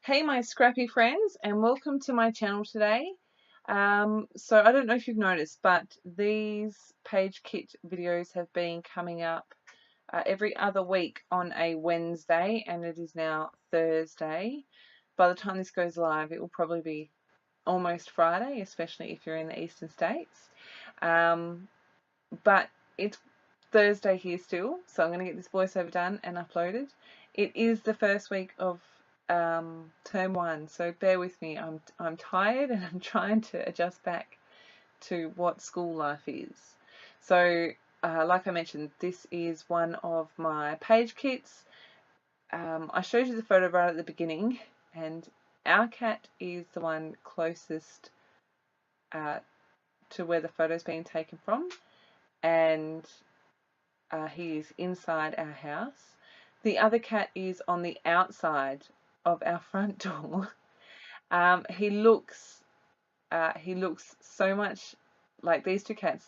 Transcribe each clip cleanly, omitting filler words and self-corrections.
Hey my scrappy friends, and welcome to my channel today. So I don't know if you've noticed, but these page kit videos have been coming up every other week on a Wednesday, and it is now Thursday. By the time this goes live, it will probably be almost Friday, especially if you're in the eastern states. But it's Thursday here still, so I'm going to get this voiceover done and uploaded. It is the first week of term one, so bear with me. I'm tired and I'm trying to adjust back to what school life is. So, like I mentioned, this is one of my page kits. I showed you the photo right at the beginning, and our cat is the one closest to where the photo's being taken from, and he is inside our house. The other cat is on the outside of our front door. He looks so much like these two cats.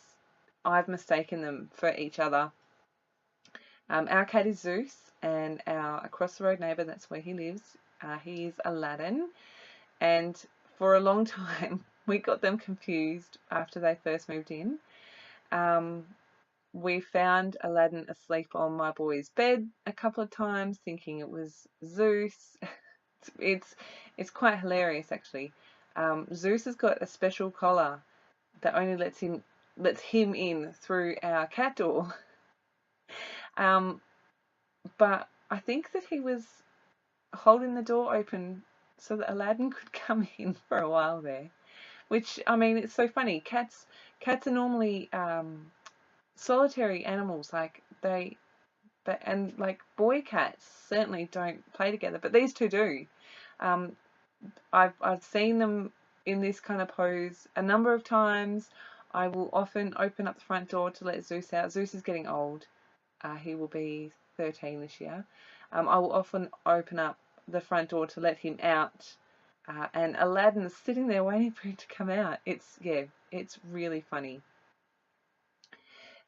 I've mistaken them for each other. Our cat is Zeus, and our across the road neighbour, that's where he lives, he is Aladdin. And for a long time, we got them confused after they first moved in. We found Aladdin asleep on my boy's bed a couple of times, thinking it was Zeus. It's quite hilarious actually. Zeus has got a special collar that only lets him in through our cat door. But I think that he was holding the door open so that Aladdin could come in for a while there. Which, I mean, it's so funny. Cats are normally solitary animals. Like and like boy cats certainly don't play together, but these two do. I've seen them in this kind of pose a number of times. I will often open up the front door to let Zeus out. Zeus is getting old. He will be 13 this year. I will often open up the front door to let him out, and Aladdin is sitting there waiting for him to come out. It's really funny.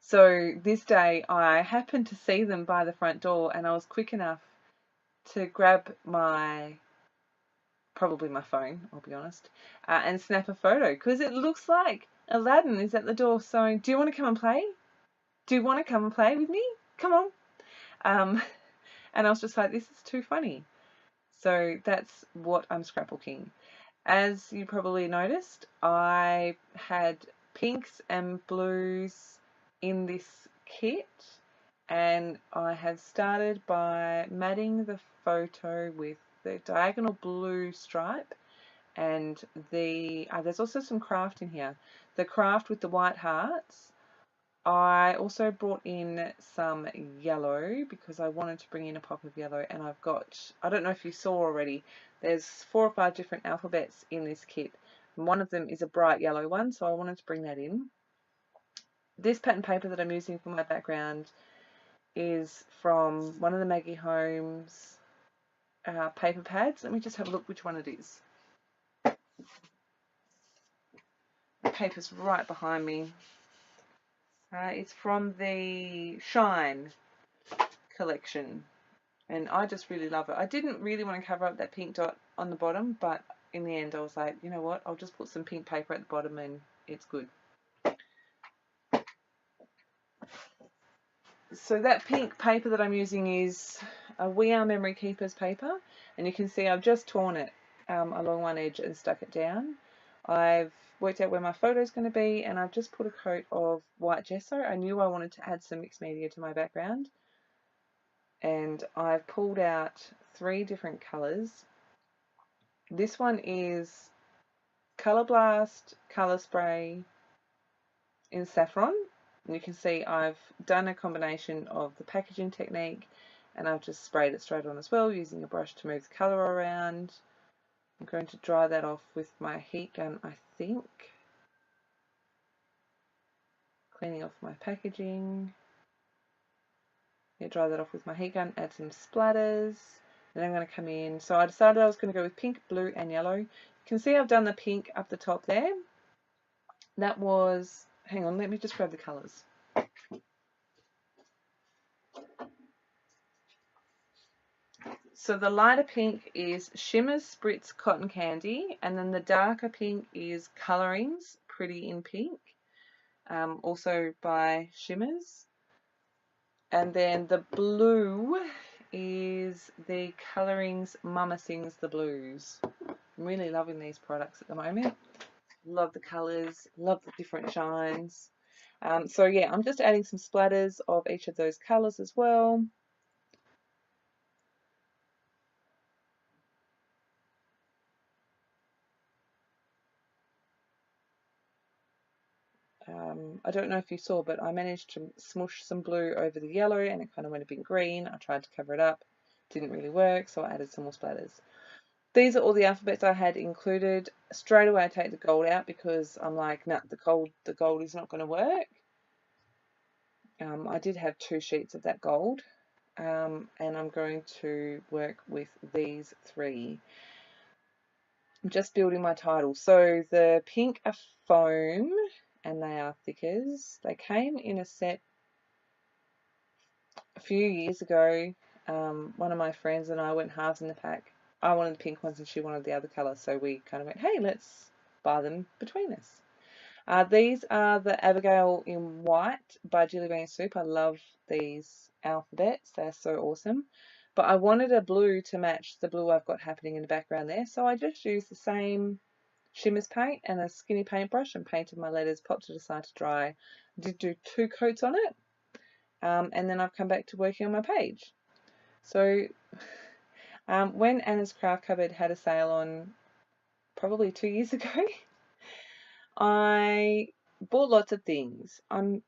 So this day I happened to see them by the front door, and I was quick enough to grab probably my phone, I'll be honest, and snap a photo, because it looks like Aladdin is at the door saying, do you want to come and play? Do you want to come and play with me? Come on. And I was just like, this is too funny. So that's what I'm scrapbooking. As you probably noticed, I had pinks and blues in this kit, and I have started by matting the photo with the diagonal blue stripe, and there's also some craft in here. The craft with the white hearts. I also brought in some yellow because I wanted to bring in a pop of yellow, and I've got, I don't know if you saw already, there's 4 or 5 different alphabets in this kit. And one of them is a bright yellow one, so I wanted to bring that in. This pattern paper that I'm using for my background is from one of the Maggie Holmes paper pads. Let me just have a look which one it is. The paper's right behind me. It's from the Shine collection, and I just really love it. I didn't really want to cover up that pink dot on the bottom, but in the end I was like, you know what, I'll just put some pink paper at the bottom and it's good. So that pink paper that I'm using is a We Are Memory Keepers paper, and you can see I've just torn it along one edge and stuck it down. I've worked out where my photo is going to be, and I've just put a coat of white gesso. I knew I wanted to add some mixed media to my background, and I've pulled out 3 different colours. This one is Colour Blast Colour Spray in Saffron, and you can see I've done a combination of the packaging technique, and I've just sprayed it straight on as well using a brush to move the colour around. I'm going to dry that off with my heat gun, I think. Cleaning off my packaging. Yeah, dry that off with my heat gun, add some splatters. Then I'm going to come in. So I decided I was going to go with pink, blue and yellow. You can see I've done the pink up the top there. That was, hang on, let me just grab the colours. So the lighter pink is Shimmer's Spritz Cotton Candy, and then the darker pink is Colorings Pretty in Pink, also by Shimmers. And then the blue is the Colorings Mama Sings the Blues. I'm really loving these products at the moment. Love the colours, love the different shines. So yeah, I'm just adding some splatters of each of those colours as well. I don't know if you saw, but I managed to smush some blue over the yellow and it kind of went a bit green. I tried to cover it up, didn't really work, so I added some more splatters. These are all the alphabets I had included. Straight away I take the gold out because I'm like, nah, the gold is not going to work. I did have 2 sheets of that gold, and I'm going to work with these 3. I'm just building my title. So the pink are foam and they are thickers. They came in a set a few years ago. One of my friends and I went halves in the pack. I wanted the pink ones and she wanted the other colour, so we kind of went, hey, let's buy them between us. These are the Abigail in White by Jelly Bean Soup. I love these alphabets. They're so awesome. But I wanted a blue to match the blue I've got happening in the background there, so I just used the same Shimmers paint and a skinny paintbrush and painted my letters, popped it aside to dry. Did do 2 coats on it, and then I've come back to working on my page. So when Anna's Craft Cupboard had a sale on probably 2 years ago, I bought lots of things. I'm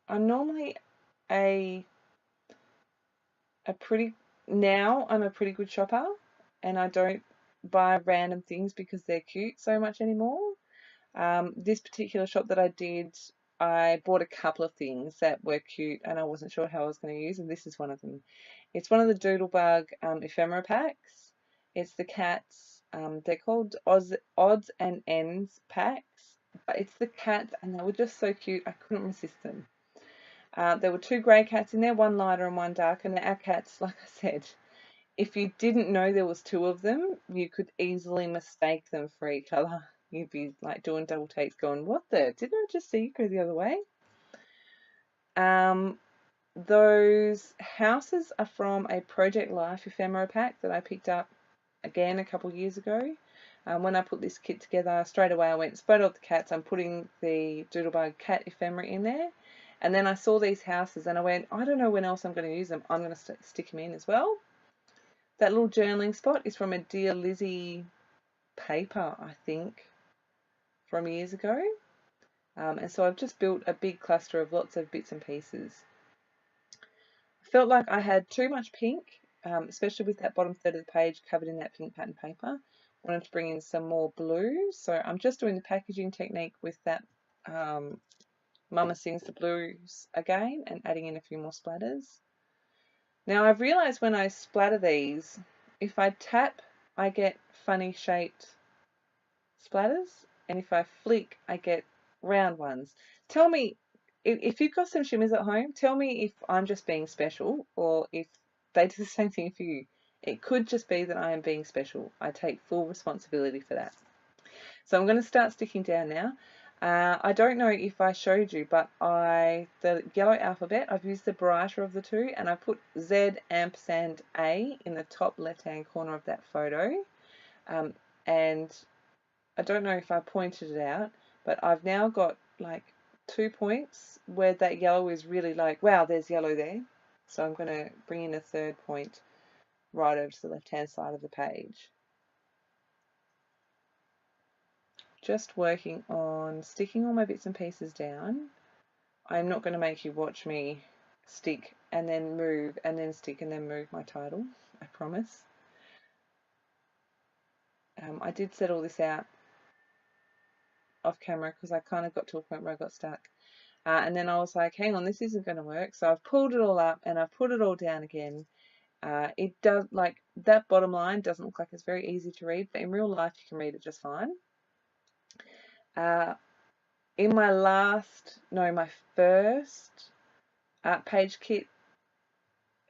normally a pretty I'm a pretty good shopper, and I don't buy random things because they're cute so much anymore. This particular shop that I did, I bought a couple of things that were cute and I wasn't sure how I was going to use, and this is one of them. It's one of the Doodlebug ephemera packs. It's the cats. They're called Odds and Ends packs, but it's the cats, and they were just so cute. I couldn't resist them. There were 2 grey cats in there, one lighter and one darker, and our cats, like I said, if you didn't know there was 2 of them, you could easily mistake them for each other. You'd be like doing double takes going, what the? Didn't I just see you go the other way? Those houses are from a Project Life ephemera pack that I picked up again a couple of years ago. When I put this kit together, straight away I went, spotted off the cats, I'm putting the Doodlebug cat ephemera in there. And then I saw these houses and I went, I don't know when else I'm going to use them. I'm going to stick them in as well. That little journaling spot is from a Dear Lizzie paper, I think, from years ago. And so I've just built a big cluster of lots of bits and pieces. I felt like I had too much pink, especially with that bottom third of the page covered in that pink pattern paper. I wanted to bring in some more blue, so I'm just doing the packaging technique with that Mama Sings the Blues again and adding in a few more splatters. Now I've realised when I splatter these, if I tap, I get funny shaped splatters, and if I flick, I get round ones. Tell me, if you've got some shimmers at home, tell me if I'm just being special or if they do the same thing for you. It could just be that I am being special. I take full responsibility for that. So I'm going to start sticking down now. I don't know if I showed you, but the yellow alphabet, I've used the brighter of the 2, and I put Z ampersand A in the top left-hand corner of that photo. And I don't know if I pointed it out, but I've now got like 2 points where that yellow is really like, wow, there's yellow there. So I'm going to bring in a 3rd point right over to the left-hand side of the page. Just working on sticking all my bits and pieces down. I'm not going to make you watch me stick and then move and then stick and then move my title, I promise. I did set all this out off camera because I kind of got to a point where I got stuck. And then I was like, hang on, this isn't going to work. So I've pulled it all up and I've put it all down again. It does, like, that bottom line doesn't look like it's very easy to read, but in real life you can read it just fine. In my first page kit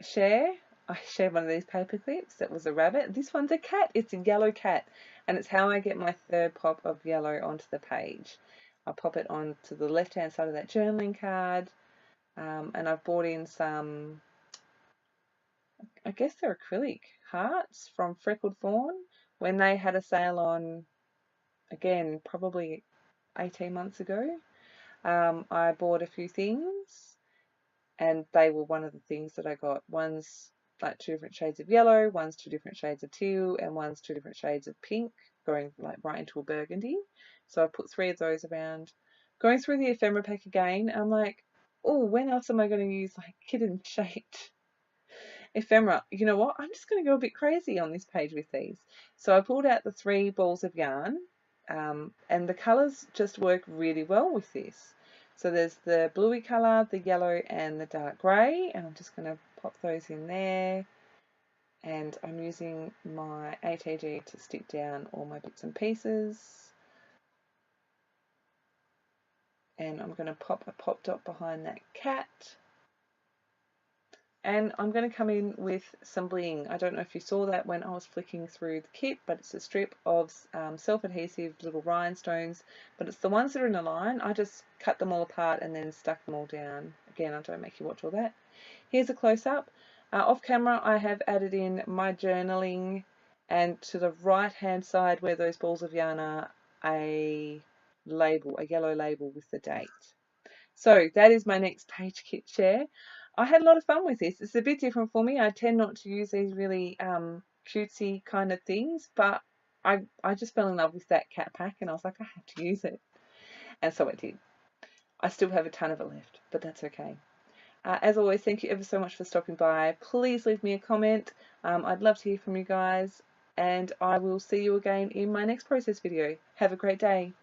share, I shared one of these paper clips that was a rabbit. This one's a cat. It's a yellow cat, and it's how I get my third pop of yellow onto the page. I pop it onto the left-hand side of that journaling card, and I've bought in some, I guess they're acrylic hearts from Freckled Fawn when they had a sale on, again, probably 18 months ago. I bought a few things, and they were one of the things that I got. One's like 2 different shades of yellow, one's 2 different shades of teal, and one's 2 different shades of pink, going like right into a burgundy. So I put 3 of those around. Going through the ephemera pack again, I'm like, oh, when else am I going to use like kitten shaped ephemera? You know what? I'm just going to go a bit crazy on this page with these. So I pulled out the 3 balls of yarn, and the colours just work really well with this. So there's the bluey colour, the yellow, and the dark grey, and I'm just going to pop those in there. And I'm using my ATG to stick down all my bits and pieces. And I'm going to pop a pop dot behind that cat. And I'm going to come in with some bling. I don't know if you saw that when I was flicking through the kit, but it's a strip of self-adhesive little rhinestones, but it's the ones that are in a line. I just cut them all apart and then stuck them all down. Again, I don't make you watch all that. Here's a close-up. Off camera, I have added in my journaling, and to the right-hand side where those balls of yarn are, a label, a yellow label with the date. So that is my next page kit share. I had a lot of fun with this. It's a bit different for me. I tend not to use these really cutesy kind of things, but I just fell in love with that cat pack, and I was like, I have to use it. And so I did. I still have a ton of it left, but that's okay. As always, thank you ever so much for stopping by. Please leave me a comment. I'd love to hear from you guys, and I will see you again in my next process video. Have a great day.